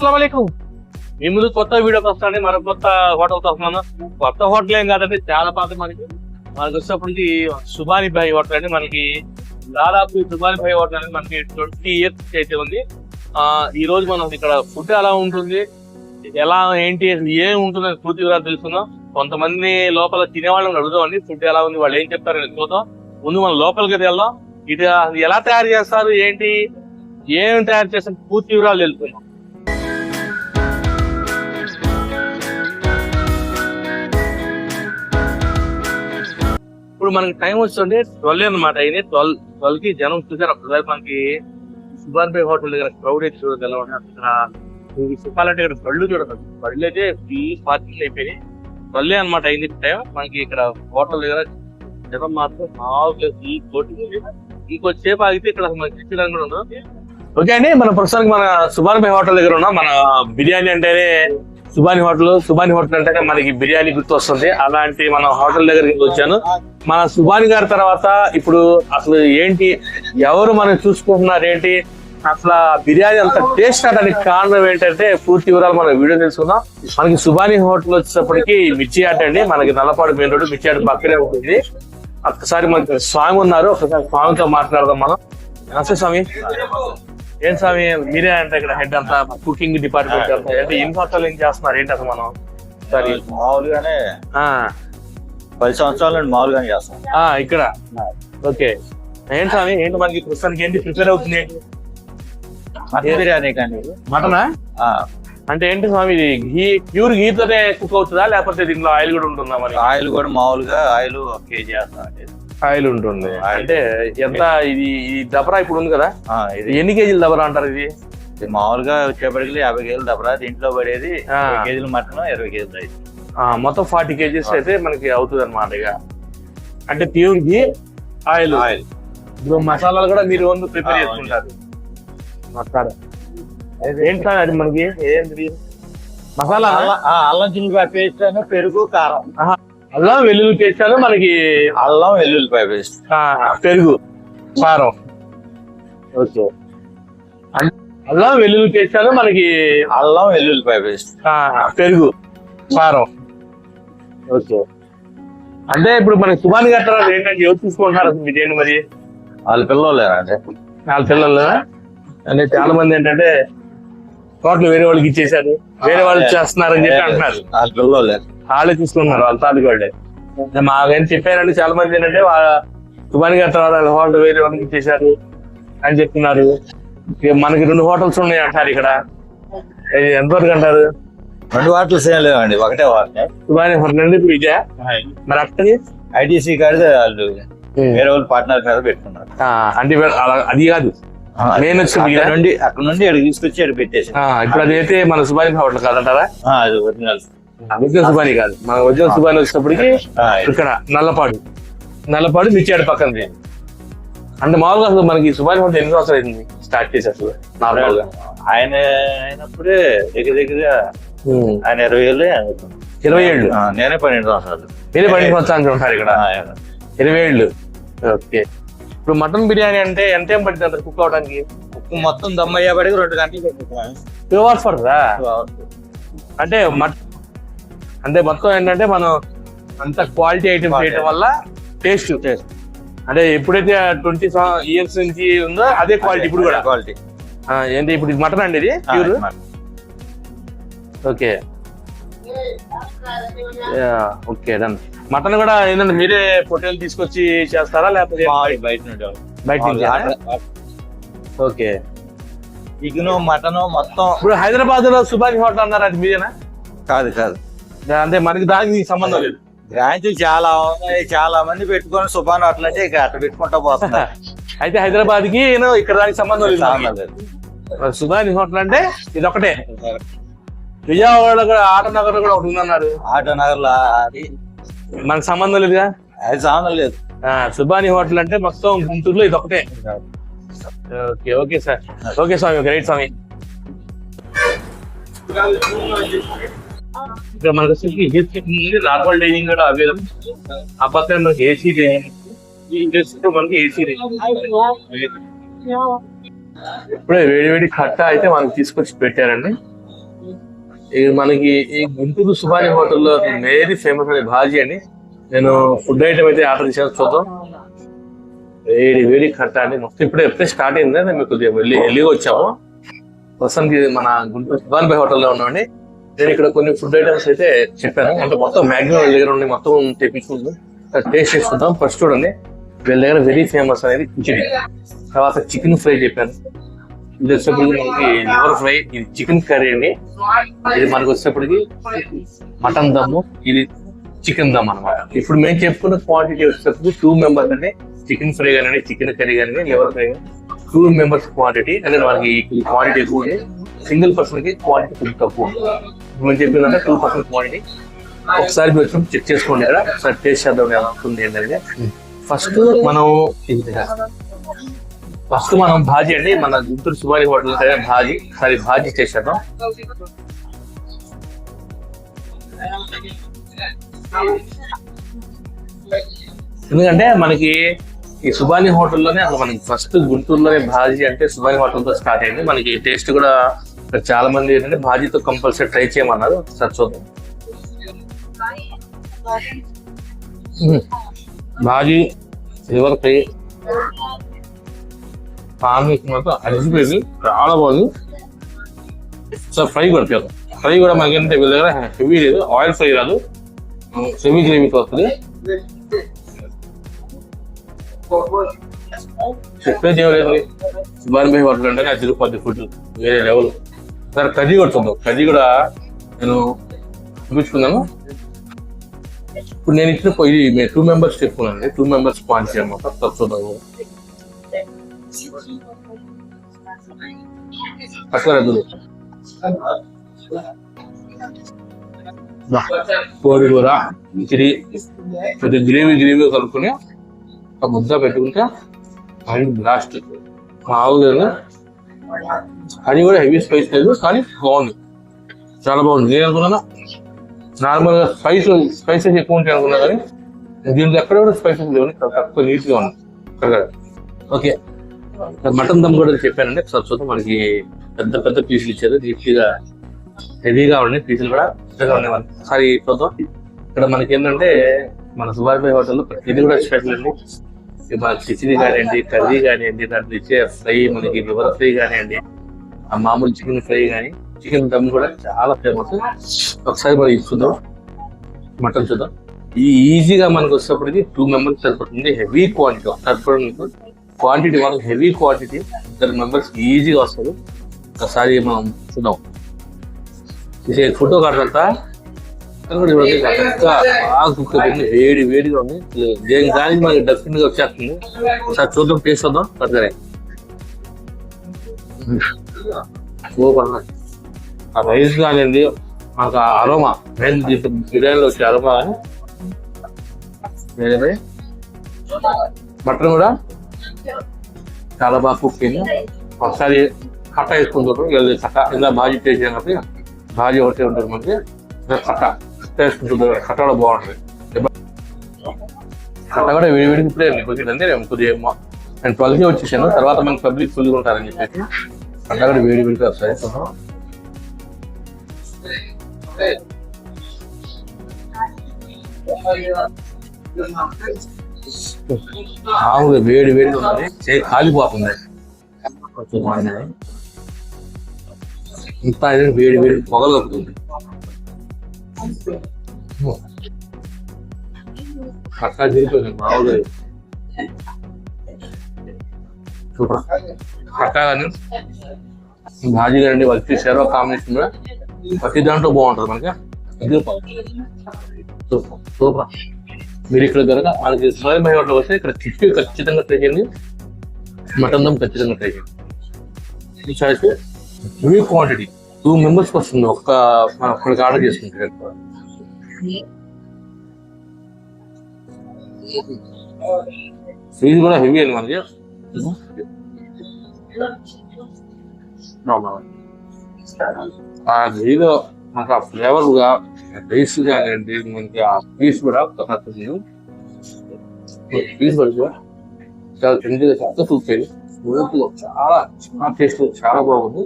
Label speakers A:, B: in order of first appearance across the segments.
A: అస్సలాము అలైకుం. మీ ముందు కొత్త వీడియోకి వస్తానండి. మన కొత్త హోటల్కి వస్తున్నాను. కొత్త హోటల్ ఏం కాదండి, చాలా పాత. మనకి వచ్చేటప్పటికి సుబానీ భాయ్ హోటల్ అండి. మనకి దాదాపు సుబానీ భాయ్ హోటల్ అనేది మనకి 20 years అయితే ఉంది. ఈ రోజు మనం ఇక్కడ ఫుడ్ ఎలా ఉంటుంది, ఎలా ఏంటి, ఏం ఉంటుంది అని పూర్తి వివరాలు తెలుసుకుందాం. కొంతమంది లోపల తినేవాళ్ళని అడుగుదామండి, ఫుడ్ ఎలా ఉంది, వాళ్ళు ఏం చెప్తారని చూద్దాం. ముందు మనం లోపలికి వెళ్దాం. ఇది ఎలా తయారు చేస్తారు, ఏంటి, ఏం తయారు చేస్తారు, పూర్తి వివరాలు తెలుసుకుందాం. ఇప్పుడు మనకి టైం వస్తుంటే 12 అనమాట. అయింది 12 కి జనం చూసారు. ఒకసారి మనకి సుబానీ భాయ్ హోటల్ దగ్గర క్రౌడ్ అయితే చూడదు ఎలా ఉంటుంది. అక్కడ చెప్పాలంటే ఇక్కడ బళ్ళు చూడదు, బళ్ళు అయితే పార్కింగ్ అయిపోయినాయి. 12 అనమాట అయింది టైం. మనకి ఇక్కడ హోటల్ దగ్గర జనం మాత్రం ఇంకొచ్చేపు ఆగితే ఇక్కడ మనకి తెచ్చడానికి కూడా ఉండదు. ఓకే అండి, మన ప్రస్తుతానికి మన సుబానీ భాయ్ హోటల్ దగ్గర ఉన్నాం. మన బిర్యానీ అంటేనే సుబానీ హోటల్ అంటేనే మనకి బిర్యానీ గుర్తు వస్తుంది. అలాంటి మన హోటల్ దగ్గరికి వచ్చాను. మన సుబానీ గారి తర్వాత ఇప్పుడు అసలు ఏంటి, ఎవరు మనం చూసుకుంటున్నారు, ఏంటి అసలు బిర్యానీ అంత టేస్ట్ అవడానికి కారణం ఏంటంటే పూర్తి వివరాలు మనం వీడియో తెలుసుకుందాం. మనకి సుబానీ హోటల్ వచ్చేటప్పటికి మిర్చి ఆట అండి. మనకి నల్లపాడు మెయిన్ రోడ్ మిర్చి ఆట పక్కనే ఉంటుంది. ఒక్కసారి మనకి స్వామి ఉన్నారు, ఒకసారి స్వామితో మాట్లాడదాం మనం. నమస్తే స్వామి. ఏం స్వామి, మీరే అంటే ఇక్కడ హెడ్ అంతా కుకింగ్ డిపార్ట్మెంట్ అంటే ఎన్ని సంవత్సరాలు ఏం చేస్తున్నారు, ఏంటి అసలు మనం? సరే,
B: మామూలుగానే 10 సంవత్సరాల నుండి మామూలుగానే చేస్తాం
A: ఇక్కడ. ఓకే, ఏంటి స్వామి, ఏంటి మనకి ప్రస్తుతానికి ఏంటి ప్రిపేర్ అవుతుంది?
B: మటన్ బిర్యానీ కానీ.
A: మటనా? అంటే ఏంటి స్వామి, ఇది ప్యూర్ గీతోనే కుక్ అవుతుందా, లేకపోతే దీంట్లో ఆయిల్ కూడా ఉంటుందా? మరి
B: ఆయిల్ కూడా మామూలుగా ఆయిల్ 1 kg చేస్తాం.
A: ఆయిల్ ఉంటుంది. అంటే ఎంత ఇది దబరా ఇప్పుడు ఉంది కదా, ఇది ఎన్ని కేజీలు దబరా అంటారు? ఇది
B: మామూలుగా వచ్చేప్పటికి 50 kg దబరా. దీంట్లో పడేది 20 kg మటన్, 20 kg రైస్.
A: మొత్తం 40 kgs అయితే మనకి అవుతుంది అనమాట. ఇక అంటే ప్యూర్ ఘీ, ఆయిల్. ఇప్పుడు మసాలాలు కూడా మీరు ఓన్ ప్రిపేర్ చేసుకుంటారు. మసాలా ఏంటి సార్ అది మనకి ఏంటి మసాలా?
B: అల్లం చిల్లిపాయ పేస్ట్, పెరుగు, కారం.
A: అల్లం వెల్లుల్లి పేస్ట్, మనకి
B: అల్లం వెల్లుల్లిపాయ పేస్ట్,
A: పెరుగు, కారం. ఓకే, అల్లం వెల్లుల్లి పేస్ట్, మనకి
B: అల్లం వెల్లుల్లిపాయ పేస్ట్,
A: పెరుగు, కారం. ఓకే, అంటే ఇప్పుడు మనకి సుబానీ గారు ఏంటంటే ఎవరు తీసుకుంటున్నారు అసలు బిర్యానీ? మరి
B: వాళ్ళ పిల్లలు అంటే
A: 4 పిల్లలు అంటే చాలా మంది ఏంటంటే హోటల్ వేరే వాళ్ళకి ఇచ్చేసారు, వేరే వాళ్ళు చేస్తున్నారని చెప్పి అంటున్నారు.
B: వాళ్ళ పిల్లలు
A: వాళ్ళే తీసుకుంటున్నారు, వాళ్ళ తాలూకు వాళ్ళే. మాకేం చెప్పారంటే చాలా మంది ఏంటంటే సుబానీ గారి తర్వాత హోటల్ వేరే వాళ్ళకి ఇచ్చేసారు అని చెప్తున్నారు. మనకి 2 హోటల్స్ ఉన్నాయి అంటారు ఇక్కడ. ఎంతవరకు అంటారు?
B: 2 హోటల్స్ ఏం లేవండి, ఒకటే హోటల్.
A: సుబానీ హోటల్ అండి ఇప్పుడు ఇదే. మరి అక్కడి
B: ఐటీసీ కాడితే వాళ్ళు వేరే వాళ్ళు పార్ట్నర్ మీద పెట్టుకున్నారు.
A: అంటే అది కాదు, నేను
B: అక్కడ నుండి ఇక్కడ తీసుకొచ్చి ఇక్కడ పెట్టేసి.
A: ఇప్పుడు అదైతే మన సుబానీ హోటల్ కాదంటారా?
B: అది ఒరిజినల్
A: సుబానీ కాదు, మన ఒరిజినల్ సుబానీ వచ్చినప్పటికి ఇక్కడ నల్లపాడు మిర్చియాడు పక్కన. అంటే మామూలుగా అసలు మనకి సుబానీ హోటల్ ఎన్ని సంవత్సరాలు అయింది స్టార్ట్ చేసి? అసలు నార్మల్ గా
B: ఆయన అయినప్పుడే దగ్గర ఆయన 20 ఏళ్ళు.
A: 20 ఏళ్ళు?
B: నేనే 12 సంవత్సరాలు.
A: మీరే 12 సంవత్సరాలు ఉంటారు ఇక్కడ. 20 ఏళ్ళు. ఓకే, ఇప్పుడు మటన్ బిర్యానీ అంటే ఎంత ఏం పడుతుంది అంటారు కుక్ అవడానికి?
B: మొత్తం దమ్ అయ్యేపడికి 2 గంటలు పెట్టుకుంటాం.
A: 2 hours పడుతుందా? అంటే అంటే మొత్తం ఏంటంటే మనం అంత క్వాలిటీ ఐటమ్స్ చేయడం వల్ల టేస్ట్ అంటే ఎప్పుడైతే 20 years నుంచి ఉందో అదే క్వాలిటీ ఇప్పుడు కూడా.
B: క్వాలిటీ
A: ఏంటి ఇప్పుడు మటన్ అండి ఇది pure? Okay okay, done. Mutton కూడా ఏంటంటే మీరే పొట్టేలు తీసుకొచ్చి చేస్తారా, లేకపోతే
B: బయట నుండి?
A: బయట నుంచి. ఓకే,
B: చికెను మటను మొత్తం.
A: ఇప్పుడు హైదరాబాద్ లో సుబానీ హోటల్ అన్నారు, అది మీరేనా?
B: కాదు.
A: అంటే మనకి దానికి సంబంధం లేదు.
B: బ్రాంచ్ చాలా ఉన్నాయి, చాలా మంది పెట్టుకొని సుబానీ హోటల్ అంటే ఇక అట్లా పెట్టుకుంటా పోతున్నారు.
A: అయితే హైదరాబాద్ కి ఇక్కడ దానికి సంబంధం లేదు. సుబానీ హోటల్ అంటే ఇది ఒకటే. విజయవాడ కూడా ఆటోనగర్ కూడా ఒకటి ఉందన్నారు.
B: ఆటోనగర్ లో అది
A: మనకు సంబంధం లేదుగా.
B: అది సంబంధం లేదు.
A: సుబానీ హోటల్ అంటే మొత్తం గుంటూరులో ఇది ఒకటే. Okay okay sir. ఓకే స్వామి, గ్రేట్ స్వామి. ఇక్కడ మనకు వచ్చేసి నార్మల్ డైనింగ్ కూడా అవైలబుల్. ఆ పక్కన మనకి ఏసీ మనకి ఏసీ. ఇప్పుడే వేడి వేడి కట్ట అయితే మనకి తీసుకొచ్చి పెట్టారండి. మనకి ఈ గుంటూరు సుబాని హోటల్లో వెరీ ఫేమస్ అనే భాజీ అని నేను ఫుడ్ ఐటమ్ అయితే ఆర్డర్ చేసాను. చూద్దాం. వేడి కట్ట అని మొత్తం ఎప్పుడే స్టార్ట్ అయింది. మేము కొద్దిగా వెళ్ళి వచ్చాము. ప్రస్తుతానికి మన గుంటూరు సుబాన్ భాయ్ హోటల్లో ఉన్నామండి. నేను ఇక్కడ కొన్ని ఫుడ్ ఐటమ్స్ అయితే చెప్పాను. అంటే మొత్తం మ్యాక్సిమం వీళ్ళ దగ్గర ఉండి మొత్తం తెప్పించుకుంటాం, టేస్ట్ చేసుకుంటాం. ఫస్ట్ చూడండి, వీళ్ళ దగ్గర వెరీ ఫేమస్ అనేది కిచిడి, తర్వాత చికెన్ ఫ్రై చెప్పాను. ఇది వచ్చేప్పటికి మనకి లివర్ ఫ్రై, ఇది చికెన్ కర్రీ అండి. ఇది మనకు వచ్చేప్పటికి మటన్ దమ్ము, ఇది చికెన్ దమ్ అనమాట. ఇప్పుడు మేము చెప్పుకున్న క్వాంటిటీ వచ్చేప్పటికి 2 members అంటే చికెన్ ఫ్రై కానీ చికెన్ కర్రీ కానీ లివర్ ఫ్రై కానీ 2 members క్వాంటిటీ. అంటే మనకి క్వాంటిటీ ఎక్కువ ఉంది, సింగిల్ పర్సన్ కి క్వాంటిటీ కొంచెం తక్కువ ఉంది. మేము చెప్పిందంటే 2% క్వాంటిటీ. ఒకసారి వచ్చి చెక్ చేసుకోండి కదా, ఒకసారి టేస్ట్ చేద్దాం ఎలా ఉంటుంది ఏంటంటే. ఫస్ట్ మనం భాజీ అండి, మన గుంటూరు సుబాని హోటల్ భాజీ టేస్ట్ చేద్దాం. ఎందుకంటే మనకి ఈ సుబాని హోటల్లోనే అసలు మనకి ఫస్ట్ గుంటూరులోనే భాజీ అంటే సుబాని హోటల్తో స్టార్ట్ అయింది. మనకి టేస్ట్ కూడా చాలా మంది ఏంటంటే భాజీతో కంపల్సరీ ట్రై చేయమన్నారు. సార్ చూద్దాం. భాజీ లివర్ ఫ్రై మాత్రం అరిసిపోయింది, చాలా బాగుంది. సార్ ఫ్రై కూడా మనకి ఏంటంటే వీళ్ళ దగ్గర హెవీ లేదు, ఆయిల్ ఫ్రై రాదు, సెమీ గ్రేవీతో వస్తుంది. చెప్పేది చేయలేదు, సుబాని భాయ్ హోటల్ అంటే అది తిరుపతి ఫుడ్ వేరే లెవెల్. సార్ కర్రీ కూడా చూద్దాం. కర్రీ కూడా నేను చూపించుకున్నాను. ఇప్పుడు నేను ఇచ్చిన ఇది మేము 2 members చెప్పుకున్నాను, 2 members క్వాంటిటీ అనమాట. చూద్దాం. కోడి కూర, కిచిడి, కొద్దిగా గ్రేవీ కలుపుకొని ఒక ముద్ద పెట్టుకుంటే అది బ్లాస్ట్. మామూలుగా అది కూడా హెవీ స్పైస్ లేదు, కానీ బాగుంది, చాలా బాగుంది. నేను అనుకున్నాను నార్మల్ గా స్పైసెస్ ఎక్కువ ఉంటాయి అనుకున్నా, కానీ దీంట్లో ఎక్కడ కూడా స్పైసెస్ లేవు, తక్కువ నీట్గా ఉంది. ఓకే, మటన్ దమ్ కూడా చెప్పానండి. చూద్దాం. మనకి పెద్ద పీసులు ఇచ్చారు, నీట్గా హెవీగా ఉన్నాయి పీసులు కూడా, పెద్దగా ఉన్నాయి. ఒకసారి చూద్దాం. ఇక్కడ మనకి ఏంటంటే మన సుబాని భాయ్ హోటల్లో ఇది కూడా స్పెషల్ అండి. కిచిడి కానివ్వండి, కర్రీ కానివ్వండి, దాంట్లో ఇచ్చే ఫ్రై, మనకి లివర్ ఫ్రై కానివ్వండి, ఆ మామూలు చికెన్ ఫ్రై కానీ, చికెన్ దమ్ కూడా చాలా ఫేమస్. ఒకసారి మనం చూద్దాం. మటన్ చూద్దాం. ఈజీగా మనకు వచ్చేప్పటికి 2 members సరిపడుతుంది. హెవీ క్వాంటిటీ సరిపడ క్వాంటిటీ వాళ్ళకి హెవీ క్వాంటిటీ, 2 members ఈజీగా వస్తుంది. ఒకసారి మనం చూద్దాం. ఫోటో కాడతా బాగా కుక్ అయిపోయింది, వేడిగా ఉంది. దానికి మనకి డెఫినెట్ గా వచ్చేస్తుంది. ఒకసారి చూద్దాం, టేస్ట్ చూద్దాం. పక్కనే ఆ రైస్ కానివ్వండి, మనకు అరోమా బిర్యానీలో వచ్చే అరోమా కానీ వేరే. మటన్ కూడా చాలా బాగా కుక్ అయింది. ఒకసారి కట్ట వేసుకుంటారు. కట్ట ఇలా భాజీ టేస్ట్ కాబట్టి భాజీ ఒకటే ఉంటుంది మనకి. కట్ట వేసుకుంటుంది, కట్ట కూడా బాగుంటుంది. కట్ట కూడా వేడికి ఇప్పుడే కొద్దిగా కొద్దిగా నేను 12కి వచ్చేసాను. తర్వాత మనకి పబ్లిక్ ఫుల్గా ఉంటారని చెప్పేసి కట్ట కూడా వేడిగా వస్తాయి. మామూలుగా వేడిగా ఉన్నది, కాలిపోతుంది. ఇంత వేడి పొగలు కప్పుతుంది. కట్టా తిరిగిపోయింది మామూలుగా. సూపర్. కట్టా కానీ భాజీ కానీ వాళ్ళు చేశారు కాంబినేషన్ కూడా ప్రతి దాంట్లో బాగుంటుంది మనకి. సూపర్. మీరు ఇక్కడ కనుక మనకి సుబాని భాయ్ హోటల్ వస్తే ఇక్కడ కిచిడి ఖచ్చితంగా ట్రై చేయండి, మటన్ దమ్ ఖచ్చితంగా ట్రై చేయండి. హెవీ క్వాంటిటీ 2 members వస్తుంది ఒక్కడికి ఆర్డర్ చేసుకుంటే. ఫీజ్ కూడా హెవీ అండి మనకి. ఆ గ్రీలో మనకు ఆ ఫ్లేవర్ గా రైస్ కానివ్వండి, మనకి ఆ పీస్ కూడా పీస్ కూడా చాలా టెండీగా చాలా సూపర్. చాలా టేస్ట్ చాలా బాగుంది.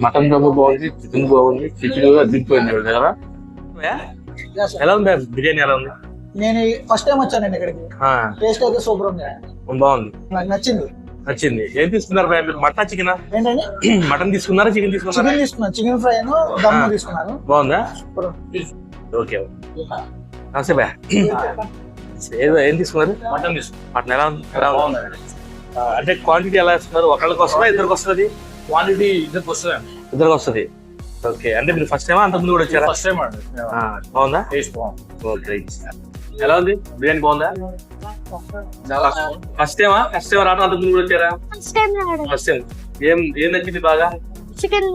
A: మటన్ దమ్ము బాగుంది, చికెన్ బాగుంది, చికెన్ కూడా దిగిపోయింది కదా. ఎలా ఉంది బిర్యానీ? ఎలా ఉంది?
C: నేను ఫస్ట్ టైం వచ్చానండి ఇక్కడికి. టేస్ట్ అయితే సూపర్ ఉంది,
A: బాగుంది,
C: నాకు నచ్చింది.
A: నచ్చింది. ఏం తీసుకున్నారు భయ్యా మీరు? Mutton chicken?
C: ఏంటండి?
A: మటన్ తీసుకున్నారా, చికెన్ తీసుకున్నారా?
C: చికెన్ తీసుకున్నాను, చికెన్ ఫ్రై దమ్ తీసుకున్నాను.
A: బాగుందా?
C: సూపర్.
A: ఓకే, నమస్తే భయ్యా. ఏం తీసుకున్నారు? మటన్ తీసుకున్నారు. మటన్ ఎలా ఉంది? అంటే క్వాంటిటీ ఎలా ఇస్తున్నారు? ఒకళ్ళకి వస్తుందా, ఇద్దరికి వస్తుంది?
D: క్వాంటిటీ ఇద్దరికి వస్తుంది.
A: ఇద్దరికి వస్తుంది. ఓకే, అంటే మీరు ఫస్ట్ టైమా అంతకుముందు కూడా వచ్చారా?
D: ఫస్ట్ టైం అండి.
A: బాగుందా?
D: టేస్ట్ బాగుంది.
A: ఓకే, ఎలా ఉంది బిర్యానీ? బాగుందా? ఫస్ట్ టైమా రావడం? అంతకుముందు కూడా వచ్చారా? First time. ఏం నచ్చింది బాగా?
E: చికెన్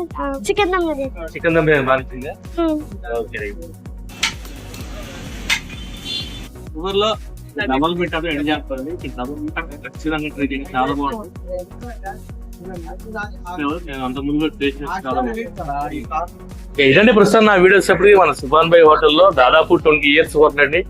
E: దమ్
A: బిర్యానీ బాగా నచ్చిందా? ఓకే, ఊర్లో డబల్ మీటర్ ఎండ్ చేస్తారండి. డబల్ మీటర్ ఖచ్చితంగా ట్రీటింగ్ చాలా బాగుంటుంది. ఇదండి ప్రస్తుతం నా వీడియోస్ ఎప్పటికీ మన సుభాన్ భాయ్ హోటల్లో దాదాపు 20 years అవుతుందండి.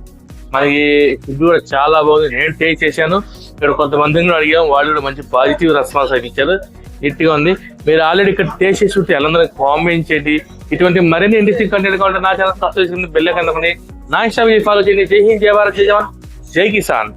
A: మనకి ఫుడ్ కూడా చాలా బాగుంది. నేను టేస్ట్ చేశాను. ఇక్కడ కొంతమందిని కూడా అడిగాం, వాళ్ళు కూడా మంచి పాజిటివ్ రెస్పాన్స్ అయితే ఇచ్చారు. నీట్గా ఉంది. మీరు ఆల్రెడీ ఇక్కడ టేస్ట్ చేసి ఉంటే ఎలా కామెంట్ చేయండి. ఇటువంటి మరిన్ని ఇంట్రెస్టింగ్ కంటెంట్ కావాలంటే నా ఛానల్ సబ్స్క్రైబ్ చేసి బెల్ ఐకాన్ నొక్కండి. నా ఇన్స్టాగ్రామ్ ఫాలో చేయండి. జై హింద్, జై భారత్, జై జవాన్, జై కిసాన్.